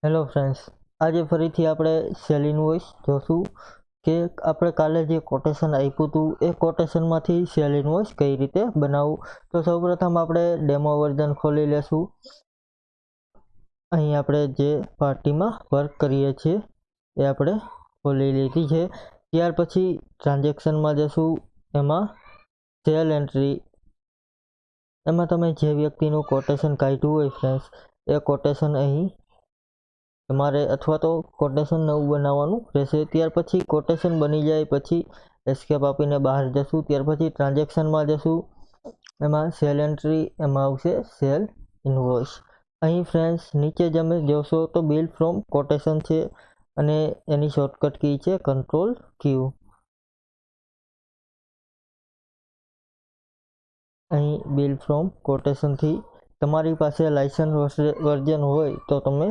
Hello friends, આજે ફરીથી આપણે સેલ ઇનવોઇસ જોશું કે આપણે કાલે જે કોટેશન આપ્યું હતું એ કોટેશનમાંથી સેલ ઇનવોઇસ કઈ રીતે બનાવવું. તો સૌપ્રથમ આપણે ડેમો વર્ઝન ખોલી લેશું. અહીં આપણે જે પાર્ટીમાં વર્ક કરીએ છીએ એ આપણે ખોલી લીધી છે. ત્યાર પછી ટ્રાન્ઝેક્શનમાં જશું. એમાં સેલ એન્ટ્રી, એમાં તમે જે વ્યક્તિનું કોટેશન કાઢ્યું હોય ફ્રેન્ડ્સ એ કોટેશન અહીં તમારે અથવા તો કોટેશન નવું બનાવવાનું રહેશે. ત્યાર પછી કોટેશન બની જાય પછી એસ્કેપ આપીને બહાર જશું. ત્યાર પછી ટ્રાન્ઝેક્શનમાં જશું. એમાં સેલ એન્ટ્રી, એમાં આવશે સેલ ઇનવોઇસ. અહીં ફ્રેન્ડ્સ નીચે તમે જોશો તો બિલ ફ્રોમ કોટેશન છે અને એની શોર્ટકટ કી છે કંટ્રોલ ક્યુ. અહીં બિલ ફ્રોમ કોટેશનથી તમારી પાસે લાઇસન્સ વર્ઝન હોય તો તમે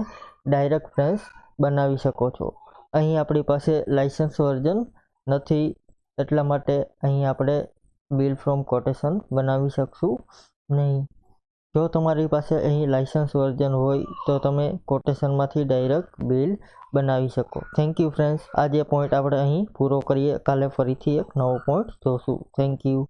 ડાયરેક્ટ ફ્રેન્ડ્સ બનાવી શકો છો. અહીં આપણી પાસે લાઇસન્સ વર્ઝન નથી, એટલા માટે અહીં આપણે બિલ ફ્રોમ કોટેશન બનાવી શકશું નહીં. જો તમારી પાસે અહીં લાઇસન્સ વર્ઝન હોય તો તમે કોટેશનમાંથી ડાયરેક્ટ બિલ બનાવી શકો. Thank you friends. આજે પોઈન્ટ આપણે અહીં પૂરો કરીએ. કાલે ફરીથી એક નવો પોઈન્ટ જોશું. Thank you.